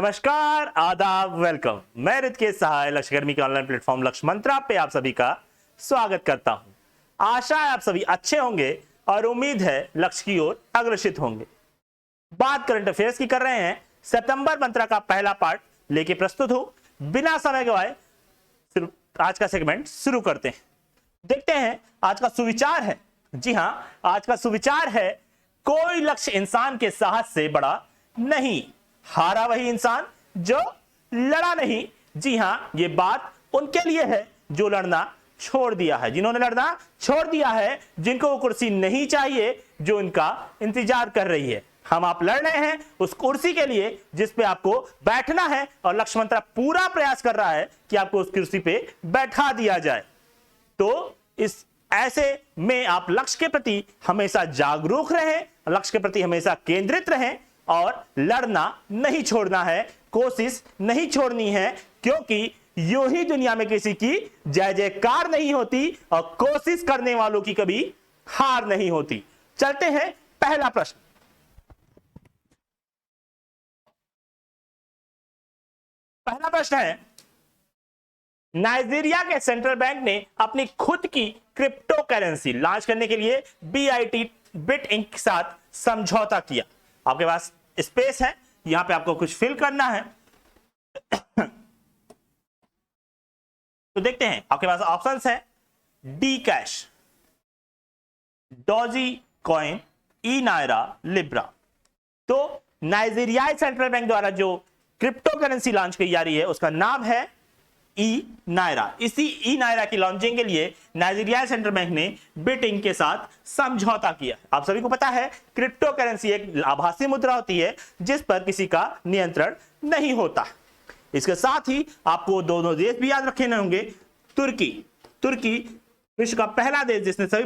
नमस्कार, आदाब, वेलकम। मैं ऋतिकेश सहाय लक्ष्यकर्मी के ऑनलाइन प्लेटफॉर्म लक्ष्य मंत्रा पे आप सभी का स्वागत करता हूं। आशा है आप सभी अच्छे होंगे और उम्मीद है लक्ष्य की ओर अग्रसित होंगे। बात करंट अफेयर्स की कर रहे हैं। सितंबर मंत्रा का पहला पार्ट लेके प्रस्तुत हूं। बिना समय गवाए आज का सेगमेंट शुरू करते हैं। देखते हैं आज का सुविचार है। जी हां, आज का सुविचार है, कोई लक्ष्य इंसान के साहस से बड़ा नहीं, हारा वही इंसान जो लड़ा नहीं। जी हां, ये बात उनके लिए है जो लड़ना छोड़ दिया है, जिन्होंने लड़ना छोड़ दिया है, जिनको वो कुर्सी नहीं चाहिए जो इनका इंतजार कर रही है। हम आप लड़ रहे हैं उस कुर्सी के लिए जिस पे आपको बैठना है और लक्ष्य मंत्रा पूरा प्रयास कर रहा है कि आपको उस कुर्सी पे बैठा दिया जाए। तो इस ऐसे में आप लक्ष्य के प्रति हमेशा जागरूक रहें, लक्ष्य के प्रति हमेशा केंद्रित रहें और लड़ना नहीं छोड़ना है, कोशिश नहीं छोड़नी है, क्योंकि यूं ही दुनिया में किसी की जय जयकार नहीं होती और कोशिश करने वालों की कभी हार नहीं होती। चलते हैं पहला प्रश्न। पहला प्रश्न है, नाइजीरिया के सेंट्रल बैंक ने अपनी खुद की क्रिप्टो करेंसी लॉन्च करने के लिए बिट इंक के साथ समझौता किया। आपके पास स्पेस है, यहां पे आपको कुछ फिल करना है। तो देखते हैं, आपके पास ऑप्शंस है डी कैश, डॉजी कॉइन, ई नायरा, लिब्रा। तो नाइजीरियाई सेंट्रल बैंक द्वारा जो क्रिप्टो करेंसी लॉन्च की जा रही है उसका नाम है ई नायरा। इसी ई नायरा की लॉन्चिंग के लिए नाइजीरिया सेंट्रल बैंक ने बिटिंग के साथ समझौता किया। आप सभी को पता है, क्रिप्टो करेंसी एक आभासी मुद्रा होती है जिस पर किसी का नियंत्रण नहीं होता। इसके साथ ही आपको दोनों देश भी याद रखने होंगे। तुर्की विश्व का पहला देश जिसने सभी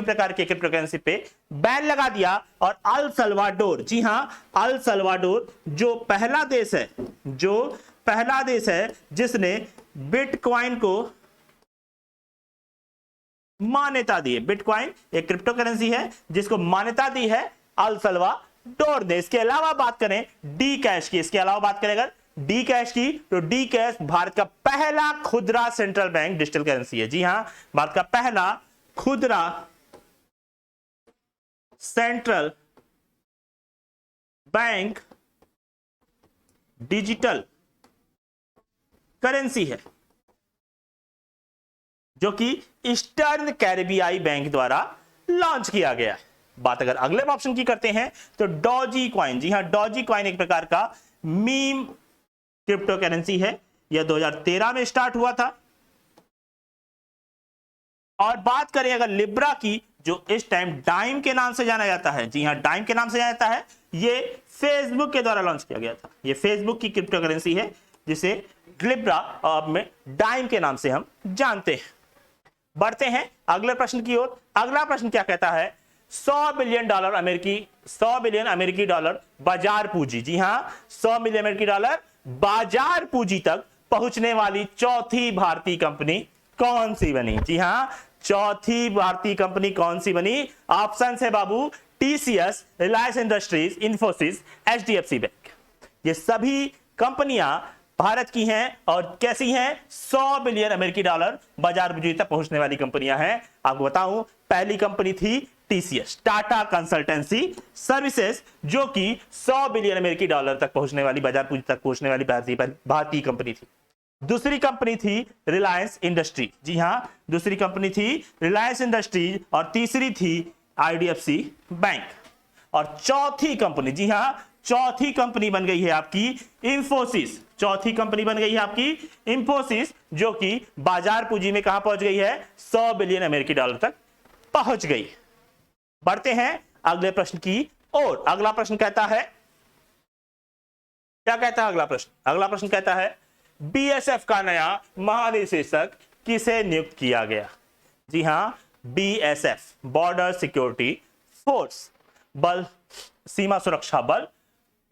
प्रकार के क्रिप्टो करेंसी पे बैन लगा दिया, और अल सल्वाडोर, जी हां, अल सल्वाडोर जो पहला देश है जिसने बिटकॉइन को मान्यता दी है। बिटकॉइन एक क्रिप्टो करेंसी है जिसको मान्यता दी है अल सल्वाडोर ने। इसके अलावा बात करें डी कैश की, अगर डी कैश की, तो डी कैश भारत का पहला खुदरा सेंट्रल बैंक डिजिटल करेंसी है। जी हां, भारत का पहला खुदरा सेंट्रल बैंक डिजिटल करेंसी है, जो कि ईस्टर्न कैरिबियाई बैंक द्वारा लॉन्च किया गया है। बात अगर अगले ऑप्शन की करते हैं तो डॉजी कॉइन। जी हां, डॉजी कॉइन एक प्रकार का मीम क्रिप्टो करेंसी है। यह 2013 में स्टार्ट हुआ था। और बात करें अगर लिब्रा की, जो इस टाइम डाइम के नाम से जाना जाता है। जी हां, डाइम के नाम से जाना जाता है। यह फेसबुक के द्वारा लॉन्च किया गया था। यह फेसबुक की क्रिप्टो करेंसी है जिसे लिब्रा में डाइम के नाम से हम जानते हैं। बढ़ते हैं अगले प्रश्न की ओर। अगला प्रश्न क्या कहता है, 100 बिलियन अमेरिकी डॉलर बाजार पूंजी। जी हां, 100 बिलियन अमेरिकी डॉलर बाजार पूंजी तक पहुंचने वाली चौथी भारतीय कंपनी कौन सी बनी? जी हां, चौथी भारतीय कंपनी कौन सी बनी? ऑप्शन है बाबू, TCS, Reliance Industries, Infosys, HDFC bank. ये सभी कंपनियां भारत की हैं और कैसी हैं? 100 बिलियन अमेरिकी डॉलर बाजार पूंजी तक पहुंचने वाली कंपनियां हैं। आपको बताऊं, पहली कंपनी थी टीसीएस, टाटा कंसल्टेंसी सर्विसेज, जो कि 100 बिलियन अमेरिकी डॉलर तक पहुंचने वाली, बाजार पूंजी तक पहुंचने वाली भारतीय कंपनी थी। दूसरी कंपनी थी रिलायंस इंडस्ट्रीज। जी हां, दूसरी कंपनी थी रिलायंस इंडस्ट्रीज, और तीसरी थी आईडीएफसी बैंक। और चौथी कंपनी, जी हां, चौथी कंपनी बन गई है आपकी इंफोसिस। चौथी कंपनी बन गई है आपकी इंफोसिस, जो कि बाजार पूंजी में कहां पहुंच गई है? 100 बिलियन अमेरिकी डॉलर तक पहुंच गई। बढ़ते हैं अगले प्रश्न की ओर। अगला प्रश्न कहता है, क्या कहता है अगला प्रश्न? अगला प्रश्न कहता है, बीएसएफ का नया महानिदेशक किसे नियुक्त किया गया? जी हां, बीएसएफ, बॉर्डर सिक्योरिटी फोर्स, बल, सीमा सुरक्षा बल।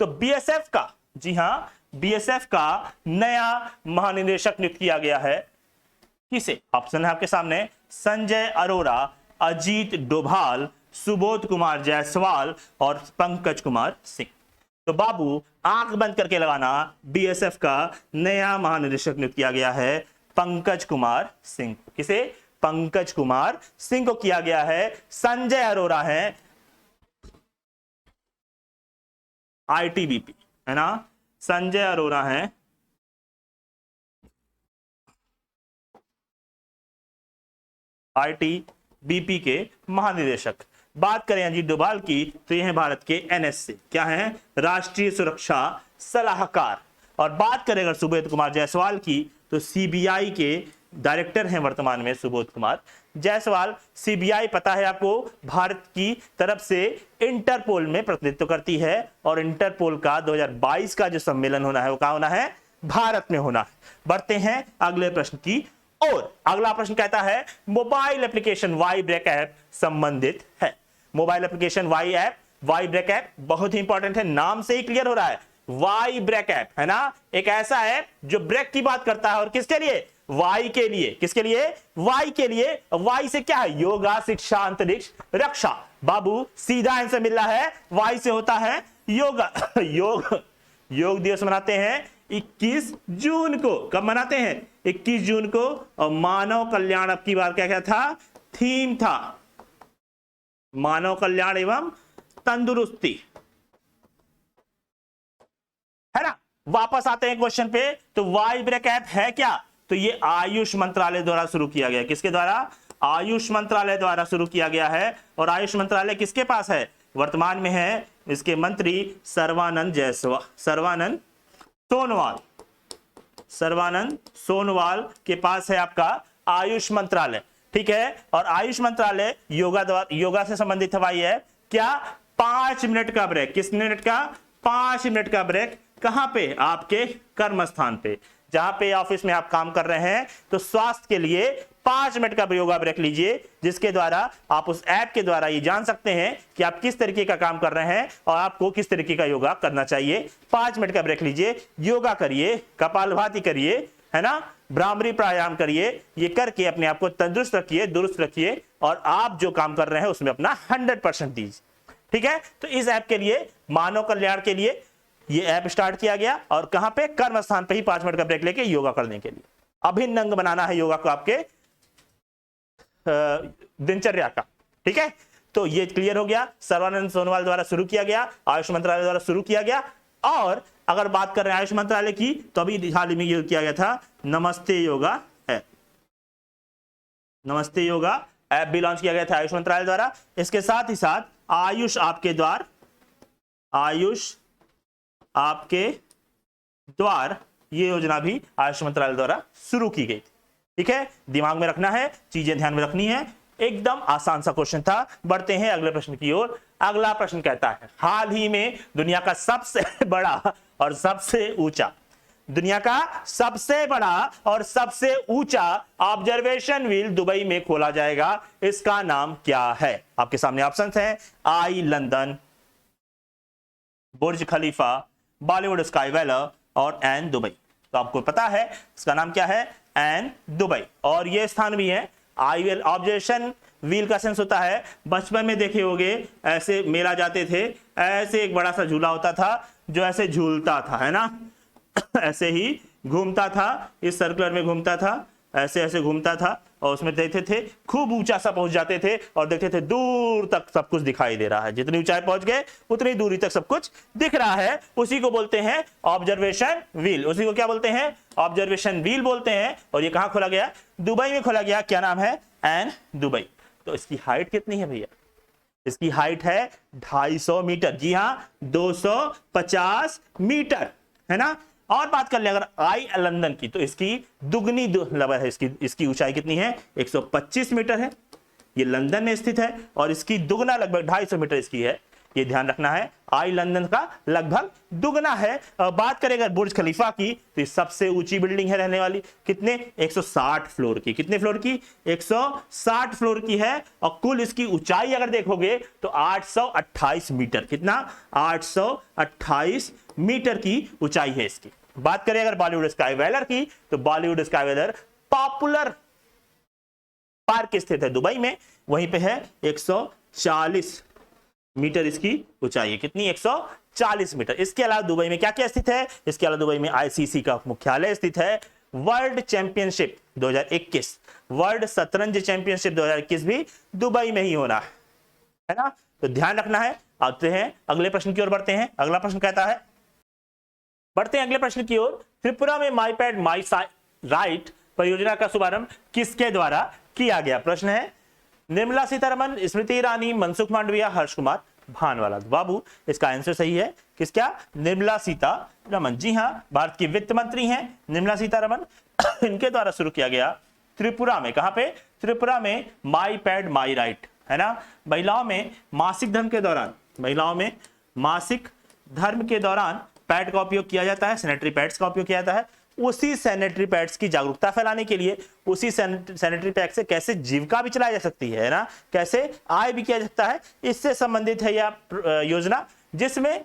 तो बीएसएफ का, जी हां, बीएसएफ का नया महानिदेशक नियुक्त किया गया है। किसे? ऑप्शन है आपके सामने, संजय अरोरा, अजीत डोभाल, सुबोध कुमार जायसवाल और पंकज कुमार सिंह। तो बाबू आंख बंद करके लगाना, बीएसएफ का नया महानिदेशक नियुक्त किया गया है पंकज कुमार सिंह। किसे? पंकज कुमार सिंह को किया गया है। संजय अरोरा है आईटीबीपी, है ना, संजय अरोरा है आईटीबीपी के महानिदेशक। बात करें अजीत डोभाल की तो ये है भारत के एनएसए, क्या है, राष्ट्रीय सुरक्षा सलाहकार। और बात करें अगर सुबोध कुमार जायसवाल की तो सीबीआई के डायरेक्टर हैं वर्तमान में सुबोध कुमार जायसवाल। सीबीआई पता है आपको भारत की तरफ से इंटरपोल में प्रतिनिधित्व करती है और इंटरपोल का 2022 का जो सम्मेलन होना है वो कहां होना है? भारत में होना है। बढ़ते हैं अगले प्रश्न की और अगला प्रश्न कहता है mobile application Y break app संबंधित है। Mobile application Y break app बहुत ही इंपॉर्टेंट है, नाम से ही क्लियर हो रहा है, वाई ब्रेक ऐप है ना, एक ऐसा ऐप जो ब्रेक की बात करता है और किसके लिए? वाई के लिए। किसके लिए? वाई के लिए। वाई से क्या है? योगा, शिक्षा, अंतरिक्ष, रक्षा। बाबू सीधा आंसर मिल रहा है, वाई से होता है योगा। योग दिवस मनाते हैं 21 जून को। कब मनाते हैं? 21 जून को। और मानव कल्याण अब की बार क्या क्या था? थीम था मानव कल्याण एवं तंदुरुस्ती, है ना। वापस आते हैं क्वेश्चन पे, तो वाई ब्रेक ऐप है क्या? तो ये आयुष मंत्रालय द्वारा शुरू किया गया। किसके द्वारा? आयुष मंत्रालय द्वारा शुरू किया गया है। और आयुष मंत्रालय किसके पास है? वर्तमान में है इसके मंत्री सर्बानंद सोनोवाल के पास है आपका आयुष मंत्रालय, ठीक है। और आयुष मंत्रालय योगा से संबंधित हवाई है। क्या? 5 मिनट का ब्रेक। किस मिनट का? 5 मिनट का ब्रेक। कहां पे? आपके कर्म स्थान पे, जहां पे ऑफिस में आप काम कर रहे हैं, तो स्वास्थ्य के लिए 5 मिनट का योगा ब्रेक लीजिए, जिसके द्वारा आप उस ऐप के द्वारा ये जान सकते हैं कि आप किस तरीके का काम कर रहे हैं और आपको किस तरीके का योगा करना चाहिए। 5 मिनट का ब्रेक लीजिए, योगा करिए, कपालभाति करिए, है ना, भ्रामरी प्राणायाम करिए। ये करके अपने आप को तंदुरुस्त रखिए, दुरुस्त रखिए और आप जो काम कर रहे हैं उसमें अपना 100% दीजिए, ठीक है। तो इस ऐप के लिए, मानव कल्याण के लिए ये ऐप स्टार्ट किया गया और कहां पे? कर्म स्थान पे ही 5 मिनट का ब्रेक लेके योगा करने के लिए। अभिन्न अंग बनाना है योगा को आपके दिनचर्या का, ठीक है। तो ये क्लियर हो गया, सर्बानंद सोनोवाल द्वारा शुरू किया गया, आयुष मंत्रालय द्वारा शुरू किया गया। और अगर बात कर रहे हैं आयुष मंत्रालय की तो अभी हाल ही में ये किया गया था नमस्ते योगा ऐप। नमस्ते योगा ऐप भी लॉन्च किया गया था आयुष मंत्रालय द्वारा। इसके साथ ही साथ आयुष आपके द्वार ये योजना भी आयुष मंत्रालय द्वारा शुरू की गई, ठीक है। दिमाग में रखना है, चीजें ध्यान में रखनी है। एकदम आसान सा क्वेश्चन था। बढ़ते हैं अगले प्रश्न की ओर। अगला प्रश्न कहता है हाल ही में दुनिया का सबसे बड़ा और सबसे ऊंचा, दुनिया का सबसे बड़ा और सबसे ऊंचा ऑब्जर्वेशन व्हील दुबई में खोला जाएगा। इसका नाम क्या है? आपके सामने ऑप्शंस हैं, eye London, Burj Khalifa, Bollywood sky flyer और एन दुबई। तो आपको पता है इसका नाम क्या है? Ain Dubai. और ये स्थान भी है। आई ऑब्जर्वेशन व्हील का सेंस होता है, बचपन में देखे होंगे ऐसे मेला जाते थे, ऐसे एक बड़ा सा झूला होता था जो ऐसे झूलता था, है ना, ऐसे ही घूमता था, इस सर्कुलर में घूमता था, ऐसे ऐसे घूमता था और उसमें देखते थे खूब ऊंचा सा पहुंच जाते थे और देखते थे दूर तक सब कुछ दिखाई दे रहा है। जितनी ऊंचाई पहुंच गए उतनी दूरी तक सब कुछ दिख रहा है। उसी को बोलते हैं ऑब्जर्वेशन व्हील। उसी को क्या बोलते हैं? ऑब्जर्वेशन व्हील बोलते हैं। और ये कहां खोला गया? दुबई में खोला गया। क्या नाम है? Ain Dubai. तो इसकी हाइट कितनी है भैया? इसकी हाइट है 250 मीटर। जी हां, 250 मीटर, है ना। और बात कर ले अगर आई लंदन की तो इसकी दुगनी है। इसकी ऊंचाई कितनी है? 125 मीटर है। ये लंदन में स्थित है और इसकी दुगना लगभग 250 मीटर इसकी है। ये ध्यान रखना है, आई लंदन का लगभग दुगना है। बात करें अगर बुर्ज खलीफा की तो ये सबसे ऊंची बिल्डिंग है रहने वाली। कितने? 160 फ्लोर की। कितने फ्लोर की? 160 फ्लोर की है। और कुल इसकी ऊंचाई अगर देखोगे तो 828 मीटर। कितना? 828 मीटर की ऊंचाई है इसकी। बात करें अगर बॉलीवुड स्काई वैलर की तो Bollywood sky flyer popular park स्थित है दुबई में, वहीं पे है 140 मीटर इसकी ऊंचाई है। कितनी? 40 मीटर। इसके अलावा दुबई में क्या क्या स्थित है? इसके अलावा दुबई में आईसीसी का मुख्यालय स्थित है। वर्ल्ड चैंपियनशिप 2021, वर्ल्ड शतरंज चैंपियनशिप 2021 भी दुबई में ही होना है ना, तो ध्यान रखना है। आते हैं अगले प्रश्न की ओर बढ़ते हैं। अगला प्रश्न कहता है, बढ़ते हैं अगले प्रश्न की ओर। त्रिपुरा में माई पैड माई राइट परियोजना का शुभारंभ किसके द्वारा किया गया? प्रश्न है निर्मला सीतारमन, स्मृति ईरानी, मनसुख मांडविया, हर्ष कुमार भानवाला। बाबू इसका आंसर सही है, किसका? निर्मला सीतारमन। जी हां, भारत की वित्त मंत्री हैं निर्मला सीतारमन। इनके द्वारा शुरू किया गया त्रिपुरा में। कहां पे? त्रिपुरा में माई पैड माई राइट, है ना। महिलाओं में मासिक धर्म के दौरान, महिलाओं में मासिक धर्म के दौरान पैड का उपयोग किया जाता है, सैनिटरी पैड्स का उपयोग किया जाता है। उसी सैनिटरी पैड्स की जागरूकता फैलाने के लिए, उसी सैनिटरी पैड से कैसे जीविका भी चलाई जा सकती है ना, कैसे आय भी किया जा सकता है, इससे संबंधित है यह योजना, जिसमें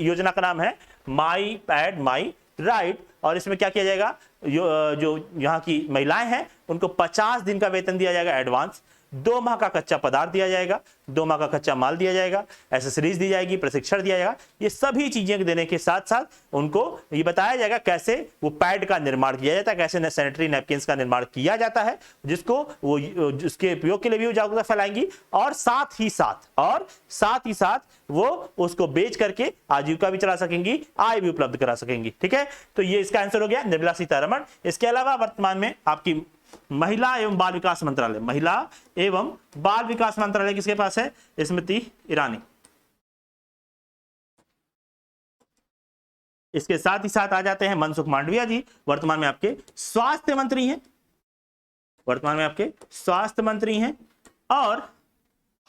योजना का नाम है माई पैड माई राइट। और इसमें क्या किया जाएगा? जो यहाँ की महिलाएं हैं उनको 50 दिन का वेतन दिया जाएगा एडवांस, 2 माह का कच्चा पदार्थ दिया जाएगा, 2 माह का कच्चा माल दिया जाएगा, एसेसरीज दी जाएगी, प्रशिक्षण दिया जाएगा। ये सभी चीजें देने के साथ साथ उनको ये बताया जाएगा कैसे वो पैड का निर्माण किया जाता है, कैसे सैनिटरी नैपकिन्स का निर्माण किया जाता है, जिसको वो जिसके उपयोग के लिए भी वो जागरूकता फैलाएंगी। और साथ ही साथ वो उसको बेच करके आजीविका भी चला सकेंगी, आय भी उपलब्ध करा सकेंगी। ठीक है, तो ये इसका आंसर हो गया निर्मला सीतारमण। इसके अलावा वर्तमान में आपकी महिला एवं बाल विकास मंत्रालय, महिला एवं बाल विकास मंत्रालय किसके पास है? स्मृति ईरानी। इसके साथ ही साथ आ जाते हैं मनसुख मांडविया जी, वर्तमान में आपके स्वास्थ्य मंत्री हैं, वर्तमान में आपके स्वास्थ्य मंत्री हैं। और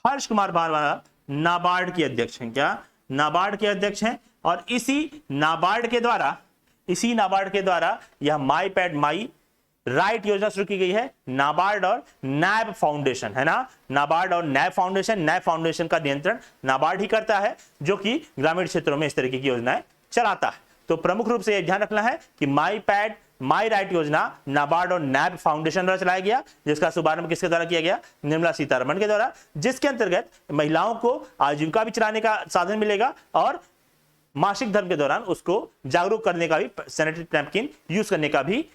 हर्ष कुमार भानवाला नाबार्ड के अध्यक्ष हैं। क्या? नाबार्ड के अध्यक्ष हैं। और इसी नाबार्ड के द्वारा यह माई पैड माई राइट योजना शुरू की गई है। नाबार्ड और नैब फाउंडेशन, है ना, नाबार्ड और नैब फाउंडेशन का नियंत्रण नाबार्ड ही करता है, जो कि ग्रामीण क्षेत्रों में इस तरीके की योजनाएं चलाता है। तो प्रमुख रूप से यह ध्यान रखना है कि माई पैड माई राइट योजना नाबार्ड और नैब फाउंडेशन द्वारा चलाया गया, जिसका शुभारंभ किसके द्वारा किया गया? निर्मला सीतारमण के द्वारा, जिसके अंतर्गत महिलाओं को आजीविका भी चलाने का साधन मिलेगा और मासिक धर्म के दौरान उसको जागरूक करने का भी, सैनिटरी नैपकिन यूज करने का भी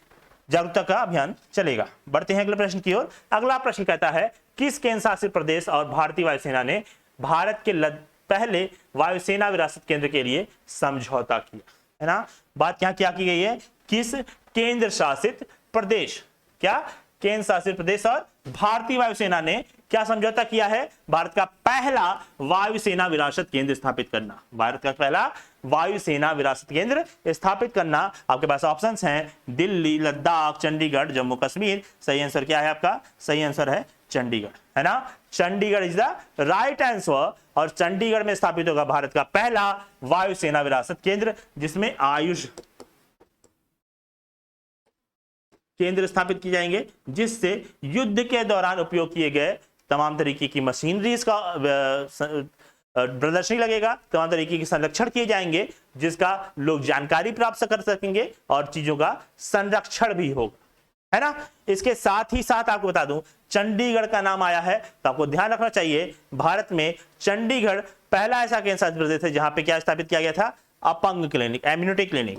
जागरूकता का अभियान चलेगा। बढ़ते हैं अगले प्रश्न की ओर। अगला प्रश्न कहता है, किस केंद्र शासित प्रदेश और भारतीय वायुसेना ने भारत के पहले वायुसेना विरासत केंद्र के लिए समझौता किया? है ना, बात यहां क्या की गई है? किस केंद्र शासित प्रदेश, क्या केंद्र शासित प्रदेश और भारतीय वायुसेना ने क्या समझौता किया है? भारत का पहला वायुसेना विरासत केंद्र स्थापित करना। भारत का पहला वायुसेना विरासत केंद्र स्थापित करना। आपके पास ऑप्शंस हैं दिल्ली, लद्दाख, चंडीगढ़, जम्मू कश्मीर। सही आंसर क्या है आपका? सही आंसर है चंडीगढ़, है ना। Chandigarh is the right answer. और चंडीगढ़ में स्थापित होगा भारत का पहला वायुसेना विरासत केंद्र, जिसमें आयुष केंद्र स्थापित किए जाएंगे, जिससे युद्ध के दौरान उपयोग किए गए तमाम तरीके की मशीनरीज का प्रदर्शनी लगेगा, तमाम तरीके के संरक्षण किए जाएंगे, जिसका लोग जानकारी प्राप्त कर सकेंगे और चीजों का संरक्षण भी होगा, है ना। इसके साथ ही साथ आपको बता दूं, चंडीगढ़ का नाम आया है तो आपको ध्यान रखना चाहिए, भारत में चंडीगढ़ पहला ऐसा केंद्र शासित प्रदेश है जहां पे क्या स्थापित किया गया था? अपंग क्लिनिक, इम्यूनिटी क्लिनिक।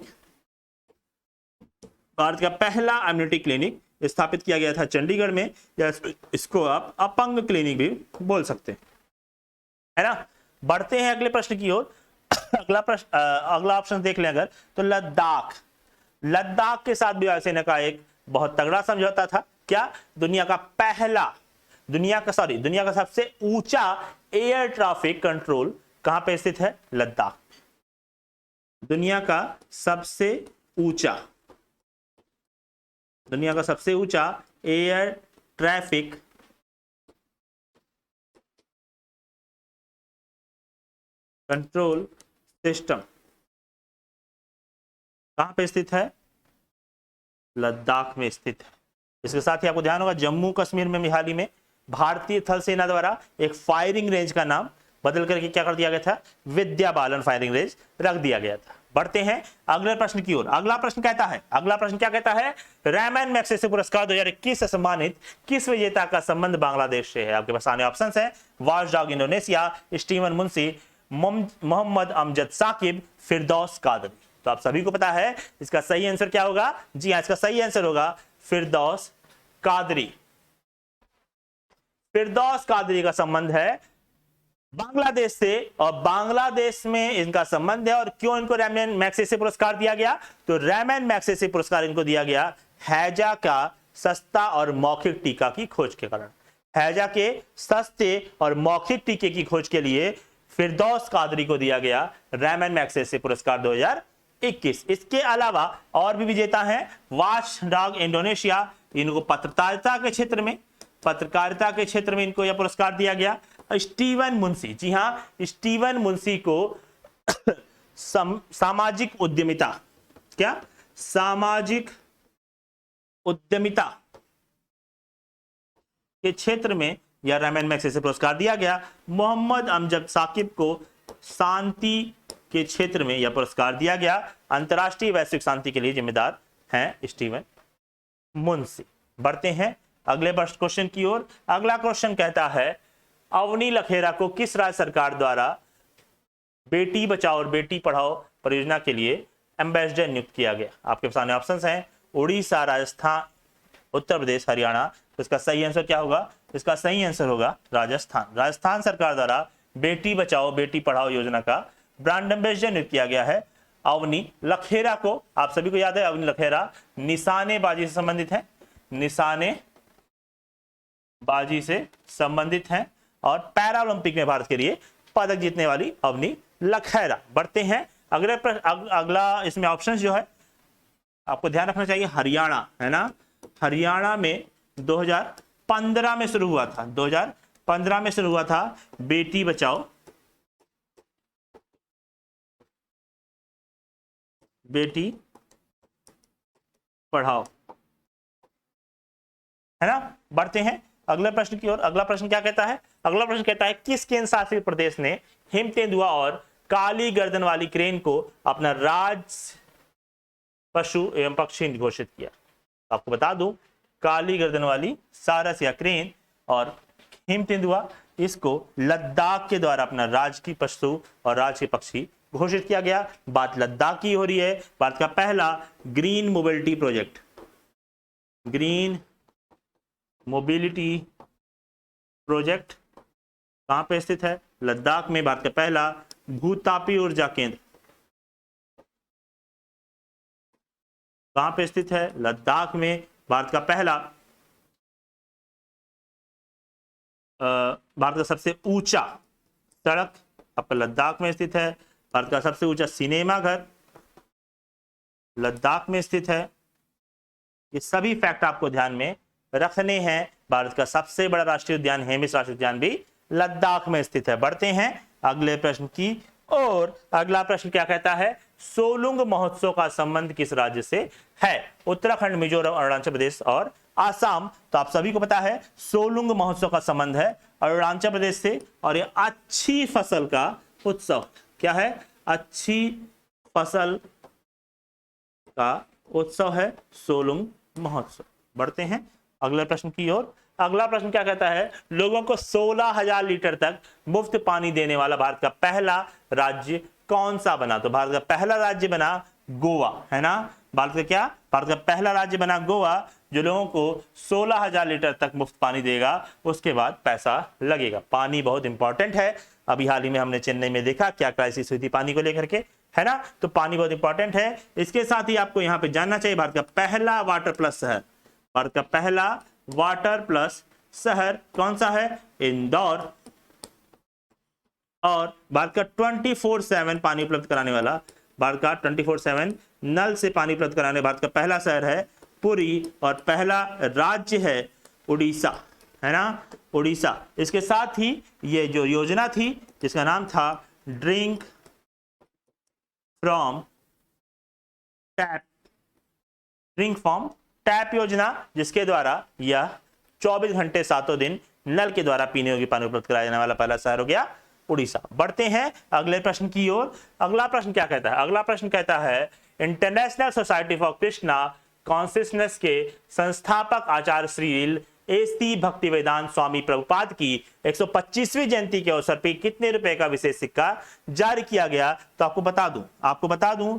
भारत का पहला इम्यूनिटी क्लिनिक स्थापित किया गया था चंडीगढ़ में, या इसको आप अपंग क्लिनिक भी बोल सकते हैं, है ना। बढ़ते हैं अगले प्रश्न की ओर। अगला ऑप्शन देख लें अगर, तो लद्दाख के साथ भी वायुसेना का एक बहुत तगड़ा समझौता था। क्या? दुनिया का सबसे ऊंचा एयर ट्रैफिक कंट्रोल कहां पे स्थित है? लद्दाख। दुनिया का सबसे ऊंचा एयर ट्रैफिक कंट्रोल सिस्टम कहां पे स्थित है? लद्दाख में स्थित है। इसके साथ ही आपको ध्यान होगा, जम्मू कश्मीर में हाल ही में भारतीय थल सेना द्वारा एक फायरिंग रेंज का नाम बदल करके क्या कर दिया गया था? विद्या बालन फायरिंग रेंज रख दिया गया था। बढ़ते हैं अगले प्रश्न की ओर। अगला प्रश्न क्या कहता है? रैमन मैग्सेसे पुरस्कार 2021 से सम्मानित किस विजेता का संबंध बांग्लादेश से है? आपके पास आने ऑप्शंस हैं, watchdog Indonesia, Steven Munshi, Mohammad Amjad Sakib, Firdaus Qadri. तो आप सभी को पता है इसका सही आंसर क्या होगा? जी हाँ, इसका सही आंसर होगा फिरदौस कादरी। फिरदौस कादरी का संबंध है बांग्लादेश से, और बांग्लादेश में इनका संबंध है। और क्यों इनको रैमन मैग्सेसे पुरस्कार दिया गया? तो रैमन मैग्सेसे पुरस्कार इनको दिया गया हैजा का सस्ता और मौखिक टीका की खोज के कारण। हैजा के सस्ते और मौखिक टीके की खोज के लिए फिरदौस कादरी को दिया गया रैमन मैग्सेसे पुरस्कार 2021। इसके अलावा और भी विजेता हैं वाचडॉग इंडोनेशिया, इनको पत्रकारिता के क्षेत्र में इनको यह पुरस्कार दिया गया। स्टीवन मुंशी, जी हां, स्टीवन मुंशी को सामाजिक उद्यमिता, क्या सामाजिक उद्यमिता के क्षेत्र में यह रैमन मैग्सेसे पुरस्कार दिया गया। मोहम्मद अमजद साकिब को शांति के क्षेत्र में यह पुरस्कार दिया गया। अंतरराष्ट्रीय वैश्विक शांति के लिए जिम्मेदार हैं स्टीवन मुंशी। बढ़ते हैं अगले क्वेश्चन की ओर। अगला क्वेश्चन कहता है अवनी लखेरा को किस राज्य सरकार द्वारा बेटी बचाओ और बेटी पढ़ाओ परियोजना के लिए एम्बेसडर नियुक्त किया गया? आपके सामने ऑप्शंस हैं उड़ीसा, राजस्थान, उत्तर प्रदेश, हरियाणा। तो इसका सही आंसर क्या होगा? इसका सही आंसर होगा राजस्थान। राजस्थान सरकार द्वारा बेटी बचाओ बेटी पढ़ाओ योजना का ब्रांड एम्बेसडर नियुक्त किया गया है अवनी लखेरा को। आप सभी को याद है अवनी लखेरा निशानेबाजी से संबंधित है, निशानेबाजी से संबंधित है और पैरालंपिक में भारत के लिए पदक जीतने वाली अवनी लखेरा। बढ़ते हैं अगला इसमें ऑप्शन जो है आपको ध्यान रखना चाहिए हरियाणा, है ना। हरियाणा में 2015 में शुरू हुआ था, 2015 में शुरू हुआ था बेटी बचाओ बेटी पढ़ाओ, है ना। बढ़ते हैं अगले प्रश्न की ओर। अगला प्रश्न क्या कहता है? अगला प्रश्न कहता है किस केंद्र शासित प्रदेश ने हिमतेंदुआ और काली गर्दन वाली क्रेन को अपना राज पशु एवं पक्षी घोषित किया? आपको बता दूं काली गर्दन वाली सारस या क्रेन और हिमतेंदुआ, इसको लद्दाख के द्वारा अपना राज की पशु और राज के पक्षी घोषित किया गया। बात लद्दाख की हो रही है। भारत का पहला green mobility project, green mobility project कहां पे स्थित है? लद्दाख में। भारत का पहला भूतापी ऊर्जा केंद्र कहां पे स्थित है? लद्दाख में। भारत का पहला भारत का सबसे ऊंचा सड़क आपका लद्दाख में स्थित है। भारत का सबसे ऊंचा सिनेमा घर लद्दाख में स्थित है। ये सभी फैक्ट आपको ध्यान में रखने हैं। भारत का सबसे बड़ा राष्ट्रीय उद्यान हेमिस राष्ट्रीय उद्यान भी लद्दाख में स्थित है। बढ़ते हैं अगले प्रश्न की ओर। अगला प्रश्न क्या कहता है? सोलुंग महोत्सव का संबंध किस राज्य से है? उत्तराखंड, मिजोरम, अरुणाचल प्रदेश और आसाम। तो आप सभी को पता है सोलुंग महोत्सव का संबंध है अरुणाचल प्रदेश से, और ये अच्छी फसल का उत्सव क्या है? अच्छी फसल का उत्सव है सोलुंग महोत्सव। बढ़ते हैं अगले प्रश्न की ओर। अगला प्रश्न क्या कहता है? लोगों को 16,000 लीटर तक मुफ्त पानी देने वाला भारत का पहला राज्य कौन सा बना? तो भारत का पहला राज्य बना गोवा, है ना। भारत का क्या? भारत का पहला राज्य बना गोवा, जो लोगों को 16,000 लीटर तक मुफ्त पानी देगा। उसके बाद पैसा लगेगा। पानी बहुत इंपॉर्टेंट है। अभी हाल ही में हमने चेन्नई में देखा क्या क्राइसिस हुई थी पानी को लेकर के, है ना। तो पानी बहुत इंपॉर्टेंट है। इसके साथ ही आपको यहाँ पे जानना चाहिए भारत का पहला वाटर प्लस शहर, भारत का पहला वाटर प्लस शहर कौन सा है? इंदौर। और भारत का 24/7 पानी उपलब्ध कराने वाला, भारत का 24/7 नल से पानी उपलब्ध कराने भारत का पहला शहर है पुरी, और पहला राज्य है उड़ीसा, है ना, उड़ीसा। इसके साथ ही ये जो योजना थी जिसका नाम था ड्रिंक फ्रॉम टैप योजना, जिसके द्वारा यह 24 घंटे 7 दिन नल के द्वारा पीने योग्य पानी उपलब्ध कराया जाने वाला पहला शहर हो गया उड़ीसा। बढ़ते हैं अगले प्रश्न की ओर। अगला प्रश्न क्या कहता है? अगला प्रश्न कहता है international society for Krishna consciousness के संस्थापक आचार्य श्री एसी भक्तिवेदांत स्वामी प्रभुपाद की 125वीं जयंती के अवसर पर कितने रुपए का विशेष सिक्का जारी किया गया? तो आपको बता दूं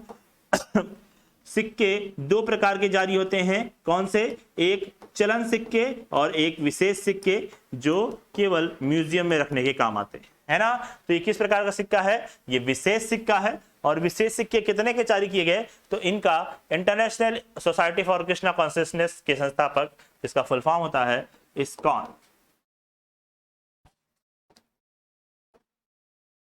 सिक्के दो प्रकार के जारी होते हैं। कौन से? एक चलन सिक्के और एक विशेष सिक्के जो केवल म्यूजियम में रखने के काम आते हैं, है ना। तो ये किस प्रकार का सिक्का है? ये विशेष सिक्का है। और विशेष सिक्के कितने के जारी किए गए? तो इनका international society for Krishna consciousness के संस्थापक, इसका फुल फॉर्म होता है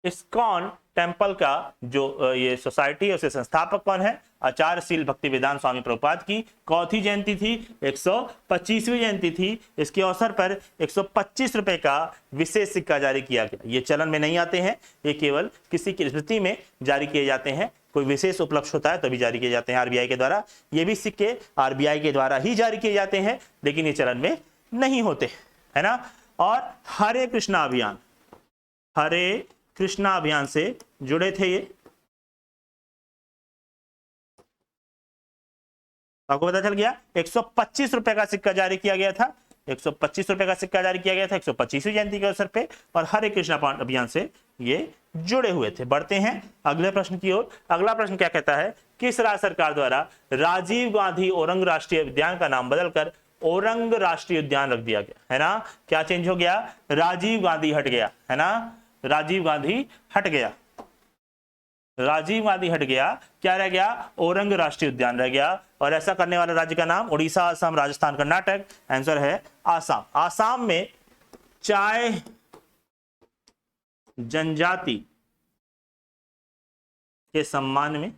इस्कॉन टेम्पल का जो ये सोसाइटी है उसके संस्थापक कौन है? आचार्यशील भक्तिवेदांत स्वामी प्रभुपाद की कौथी जयंती थी? 125वीं जयंती थी। इसके अवसर पर 125 रुपए का विशेष सिक्का जारी किया गया। ये चलन में नहीं आते हैं, ये केवल किसी की स्मृति में जारी किए जाते हैं। कोई विशेष उपलक्ष्य होता है तभी जारी किए जाते हैं आरबीआई के द्वारा। ये भी सिक्के आरबीआई के द्वारा ही जारी किए जाते हैं, लेकिन ये चलन में नहीं होते, है ना। और हरे कृष्णा अभियान से जुड़े थे ये, आपको पता चल गया। 125 रुपए का सिक्का जारी किया गया था, 125 रुपए का सिक्का जारी किया गया था 125वीं जयंती के अवसर पे, और हरे कृष्णा अभियान से ये जुड़े हुए थे। बढ़ते हैं अगले प्रश्न की ओर। अगला प्रश्न क्या कहता है? किस राज्य सरकार द्वारा राजीव गांधी औरंग राष्ट्रीय उद्यान का नाम बदलकर औरंग राष्ट्रीय उद्यान रख दिया गया, है ना। क्या चेंज हो गया? राजीव गांधी हट गया, है ना। राजीव गांधी हट गया, क्या रह गया? औरंग राष्ट्रीय उद्यान रह गया। और ऐसा करने वाले राज्य का नाम उड़ीसा, असम, राजस्थान, कर्नाटक। आंसर है आसाम। आसाम में चाय जनजाति के सम्मान में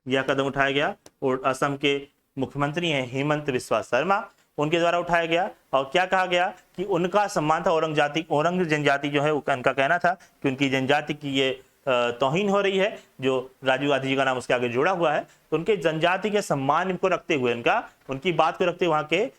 यह कदम उठाया गया और असम के मुख्यमंत्री हैं हेमंत बिस्वा शर्मा, उनके द्वारा उठाया गया। और क्या कहा गया कि उनका सम्मान था औरंग जनजाति जो है उनका कहना था कि उनकी जनजाति की ये तौहीन हो रही है, जो राजीव गांधी जी का नाम उसके आगे जुड़ा हुआ है। तो उनके जनजाति के सम्मान को रखते हुए उनकी बात को रखते हुए वहां के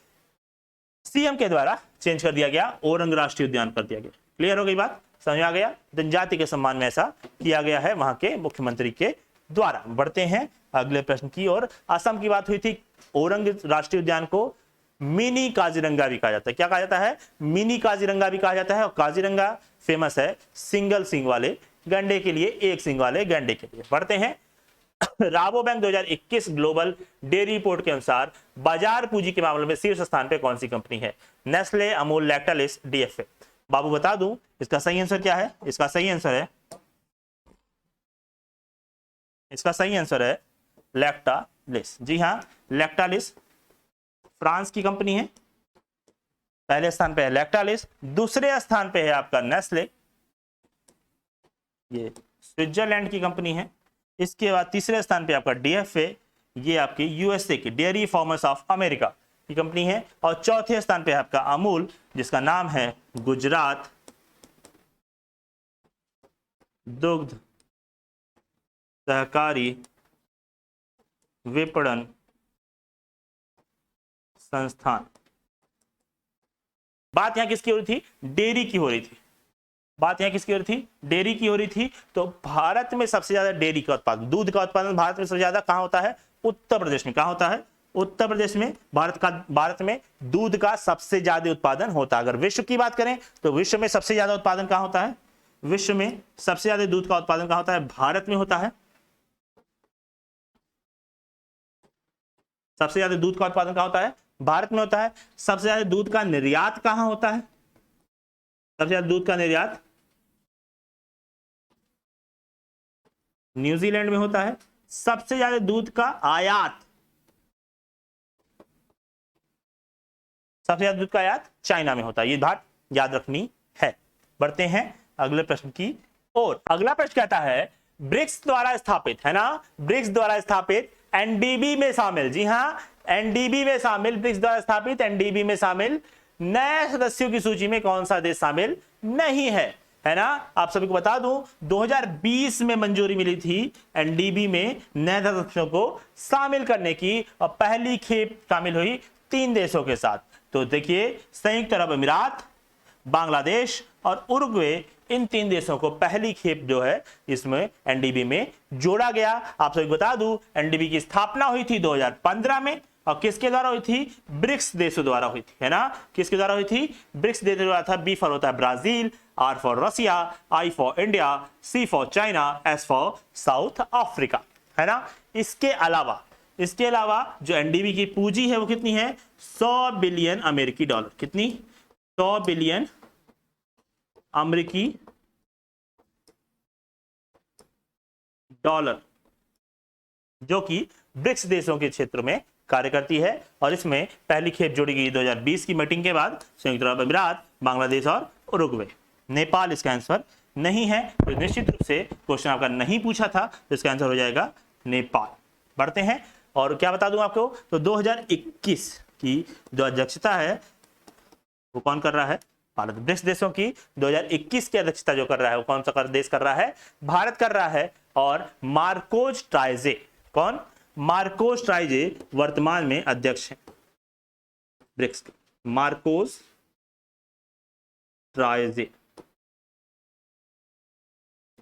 सीएम के द्वारा चेंज कर दिया गया, औरंग राष्ट्रीय उद्यान कर दिया गया। क्लियर हो गई बात? समझ आ गया? जनजाति के सम्मान में ऐसा किया गया है वहां के मुख्यमंत्री के द्वारा। बढ़ते हैं अगले प्रश्न की ओर। असम की बात हुई थी, औरंग राष्ट्रीय उद्यान को मिनी काजीरंगा भी कहा जाता है। क्या कहा जाता है? मिनी काजीरंगा भी कहा जाता है। और काजीरंगा फेमस है सिंगल सिंग वाले गैंडे के लिए, एक सिंग वाले गैंडे के लिए। बढ़ते हैं राबो बैंक 2021 ग्लोबल डेयरी रिपोर्ट के अनुसार बाजार पूंजी के मामले में शीर्ष स्थान पे कौन सी कंपनी है? Nestle, Amul, Lactalis, DFA. बाबू बता दूं इसका सही आंसर क्या है? इसका सही आंसर है लैक्टालिस। जी हाँ, लैक्टालिस फ्रांस की कंपनी है। पहले स्थान पे है लैक्टालिस, दूसरे स्थान पे है आपका नेस्ले, ये स्विट्जरलैंड की कंपनी है। इसके बाद तीसरे स्थान पे आपका डीएफए, ये आपकी यूएसए की डेयरी फार्मर्स ऑफ अमेरिका की कंपनी है। और चौथे स्थान पे है आपका अमूल, जिसका नाम है गुजरात दुग्ध सहकारी विपणन संस्थान। बात यहां किसकी हो रही थी? डेयरी की हो रही थी। डेयरी की हो रही थी। तो भारत में सबसे ज्यादा डेयरी का उत्पादन, दूध का उत्पादन भारत में सबसे ज्यादा कहां होता है? उत्तर प्रदेश में। कहां होता है? उत्तर प्रदेश में। भारत में दूध का सबसे ज्यादा उत्पादन होता है। अगर विश्व की बात करें तो विश्व में सबसे ज्यादा उत्पादन कहां होता है? विश्व में सबसे ज्यादा दूध का उत्पादन कहां होता है? भारत में होता है। सबसे ज्यादा दूध का उत्पादन कहां होता है? भारत में होता है। सबसे ज्यादा दूध का निर्यात कहां होता है? सबसे ज्यादा दूध का निर्यात न्यूजीलैंड में होता है। सबसे ज्यादा दूध का आयात, सबसे ज्यादा दूध का आयात चाइना में होता है। ये बात याद रखनी है। बढ़ते हैं अगले प्रश्न की ओर। अगला प्रश्न कहता है ब्रिक्स द्वारा स्थापित, है ना, ब्रिक्स द्वारा स्थापित एनडीबी में शामिल, जी हां, एनडीबी में शामिल, ब्रिक्स द्वारा स्थापित एनडीबी में शामिल नए सदस्यों की सूची में कौन सा देश शामिल नहीं है? है ना। आप सभी को बता दूं 2020 में मंजूरी मिली थी एनडीबी में नए सदस्यों को शामिल करने की, और पहली खेप शामिल हुई 3 देशों के साथ। तो देखिए, संयुक्त अरब अमीरात, बांग्लादेश और उरुग्वे, इन 3 देशों को पहली खेप जो है इसमें एनडीबी में जोड़ा गया। आप सभी को बता दूं एनडीबी की स्थापना हुई थी 2015 में, और किसके द्वारा हुई थी? ब्रिक्स देशों द्वारा हुई थी, है ना। किसके द्वारा हुई थी? ब्रिक्स देशों द्वारा था। बी फॉर होता है Brazil, R for Russia, I for India, C for China, S for South Africa, है ना। इसके अलावा जो एनडीबी की पूंजी है वो कितनी है? 100 बिलियन अमेरिकी डॉलर। कितनी? 100 बिलियन अमेरिकी डॉलर, जो कि ब्रिक्स देशों के क्षेत्र में कार्य करती है। और इसमें पहली खेप जोड़ी गई 2020 की मीटिंग के बाद संयुक्त अरब अमीरात, बांग्लादेश और उरुग्वे। नेपाल इसका आंसर नहीं है, तो निश्चित रूप से क्वेश्चन आपका नहीं पूछा था, तो इसका आंसर हो जाएगा नेपाल। बढ़ते हैं, और क्या बता दूं आपको, तो 2021 की जो अध्यक्षता है वो कौन कर रहा है? भारत। ब्रिक्स देशों की 2021 की अध्यक्षता जो कर रहा है वो कौन सा देश कर रहा है? भारत कर रहा है। और मार्कोस ट्राइजे, कौन? मार्कोस ट्राइजे वर्तमान में अध्यक्ष हैं ब्रिक्स के। मार्कोस ट्राइजे,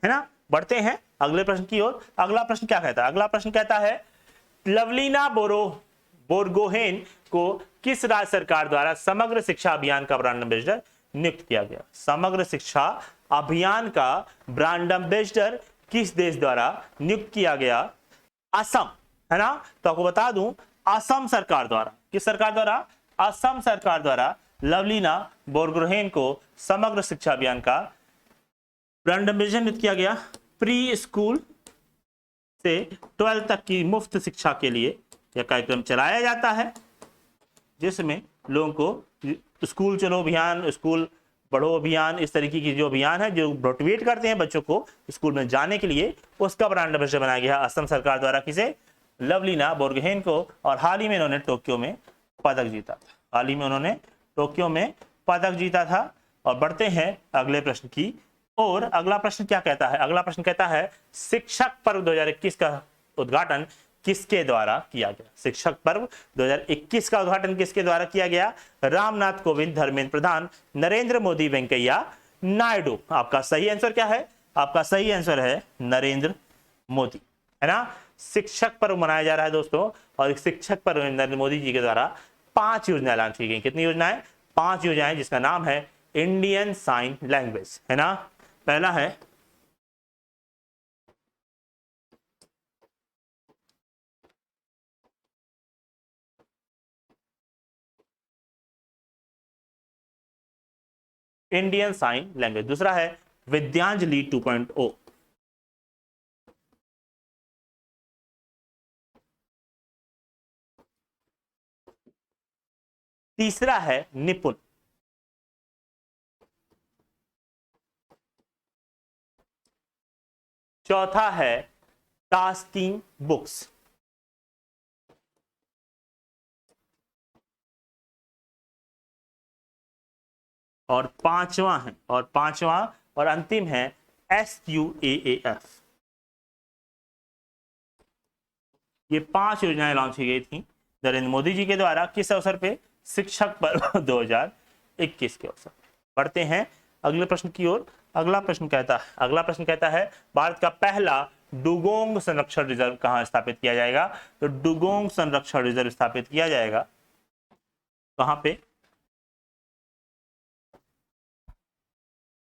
है ना। बढ़ते हैं अगले प्रश्न की ओर। अगला प्रश्न क्या कहता है? अगला प्रश्न कहता है लवलीना बोरगोहेन को किस राज्य सरकार द्वारा समग्र शिक्षा अभियान का ब्रांड एम्बेसडर नियुक्त किया गया? समग्र शिक्षा अभियान का ब्रांड एम्बेसडर किस देश द्वारा नियुक्त किया गया? असम, है ना। तो आपको बता दूं, असम सरकार द्वारा, किस सरकार द्वारा? असम सरकार द्वारा लवलीना बोरगोहेन को समग्र शिक्षा अभियान का ब्रांड एम्बेसडर नियुक्त किया गया। प्री स्कूल से 12th तक की मुफ्त शिक्षा के लिए यह कार्यक्रम चलाया जाता है, जिसमें लोगों को स्कूल चलो अभियान, स्कूल बढ़ो अभियान, इस तरीके की जो अभियान है जो मोटिवेट करते हैं बच्चों को स्कूल में जाने के लिए, उसका ब्रांड एम्बेसडर बनाया गया असम सरकार द्वारा। किसे? लवलीना बोरगोहेन को। और हाल ही में इन्होंने टोक्यो में पदक जीता था। हाल ही में उन्होंने टोक्यो में पदक जीता था। और बढ़ते हैं अगले प्रश्न की। और अगला प्रश्न क्या कहता है? अगला प्रश्न कहता है शिक्षक पर्व 2021 का उद्घाटन किसके द्वारा किया गया? शिक्षक पर्व 2021 का उद्घाटन किसके द्वारा किया गया? रामनाथ कोविंद, धर्मेंद्र प्रधान, नरेंद्र मोदी, वेंकैया नायडू। आपका सही आंसर क्या है? आपका सही आंसर है नरेंद्र मोदी, है ना। शिक्षक पर्व मनाया जा रहा है दोस्तों, और शिक्षक पर्व में नरेंद्र मोदी जी के द्वारा 5 योजनाएं लॉन्च की गई। कितनी योजनाएं? 5 योजनाएं, जिसका नाम है इंडियन साइन लैंग्वेज, है ना। पहला है इंडियन साइन लैंग्वेज, दूसरा है विद्यांजलि 2.0, तीसरा है निपुण, चौथा है टास्किंग बुक्स, और पांचवा और अंतिम है SUAAF। ये 5 योजनाएं लॉन्च की गई थी नरेंद्र मोदी जी के द्वारा। किस अवसर पे? शिक्षक पर्व 2021 के अवसर पे। बढ़ते हैं अगले प्रश्न की ओर। अगला प्रश्न कहता है भारत का पहला डुगोंग संरक्षण रिजर्व कहां स्थापित किया जाएगा? तो डुगोंग संरक्षण रिजर्व स्थापित किया जाएगा कहां पे?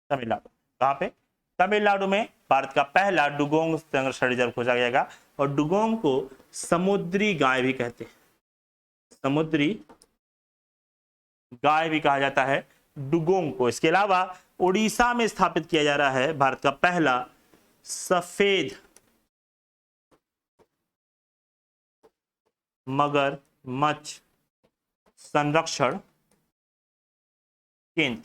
तमिलनाडु। कहां पे? तमिलनाडु में भारत का पहला डुगोंग संरक्षण रिजर्व खोजा जाएगा। और डुगोंग को समुद्री गाय भी कहते हैं, समुद्री गाय भी कहा जाता है डुगोंग को। इसके अलावा उड़ीसा में स्थापित किया जा रहा है भारत का पहला सफेद मगरमच्छ संरक्षण केंद्र।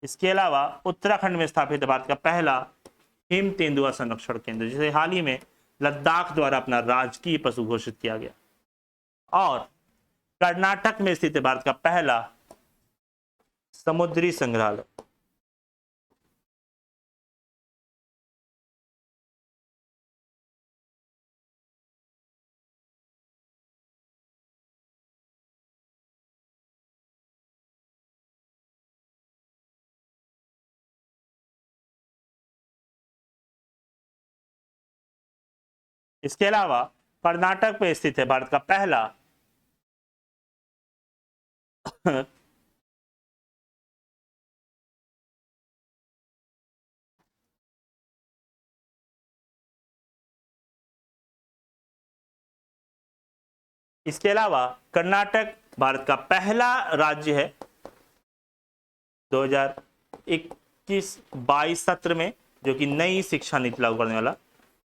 इसके अलावा उत्तराखंड में स्थापित है भारत का पहला हिम तेंदुआ संरक्षण केंद्र, जिसे हाल ही में लद्दाख द्वारा अपना राजकीय पशु घोषित किया गया। और कर्नाटक में स्थित है भारत का पहला समुद्री संग्रहालय। इसके अलावा कर्नाटक में स्थित है भारत का पहला इसके अलावा कर्नाटक भारत का पहला राज्य है 2021-22 सत्र में जो कि नई शिक्षा नीति लागू करने वाला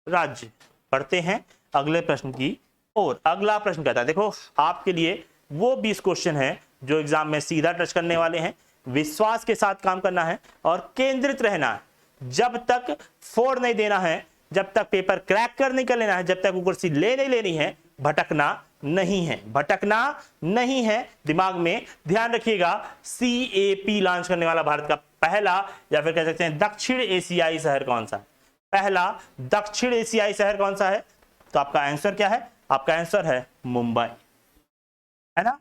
राज्य। पढ़ते हैं अगले प्रश्न की और अगला प्रश्न कहता है, देखो आपके लिए वो 20 क्वेश्चन है जो एग्जाम में सीधा टच करने वाले हैं। विश्वास के साथ काम करना है और केंद्रित रहना है। जब तक फोड़ नहीं देना है, जब तक पेपर क्रैक कर नहीं कर लेना है, जब तक वो कुर्सी ले नहीं लेनी है, भटकना नहीं है, भटकना नहीं है। दिमाग में ध्यान रखिएगा, CAP लॉन्च करने वाला भारत का पहला या फिर कह सकते हैं दक्षिण एशियाई शहर कौन सा है? पहला दक्षिण एशियाई शहर कौन सा है? तो आपका आंसर क्या है? आपका आंसर है मुंबई, है ना।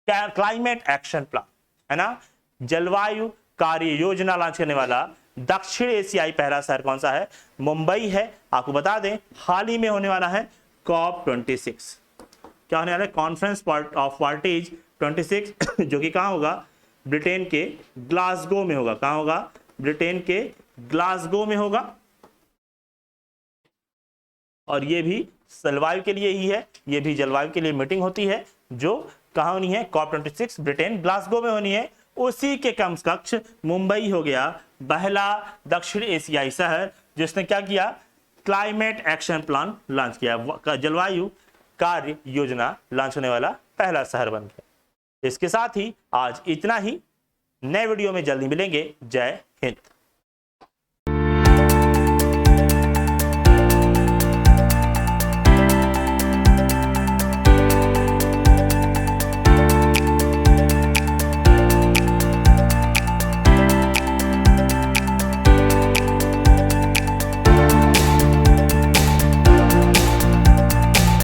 क्लाइमेट एक्शन प्लान, है ना, जलवायु कार्य योजना लॉन्च करने वाला दक्षिण एशियाई पहला शहर कौन सा है? मुंबई है। आपको बता दें हाल ही में होने वाला है COP26। क्या होने वाला है? कॉन्फ्रेंस ऑफ पार्टीज 26 जो कि कहां होगा? ब्रिटेन के ग्लासगो में होगा। कहां होगा? ब्रिटेन के ग्लासगो में होगा। और ये भी जलवायु के लिए ही है, ये भी जलवायु के लिए मीटिंग होती है जो कहां होनी है? COP26 ब्रिटेन ग्लासगो में होनी है। उसी के समकक्ष मुंबई हो गया पहला दक्षिण एशियाई शहर जिसने क्या किया? क्लाइमेट एक्शन प्लान लॉन्च किया, जलवायु कार्य योजना लॉन्च होने वाला पहला शहर बन गया। इसके साथ ही आज इतना ही, नए वीडियो में जल्दी मिलेंगे। जय हिंद।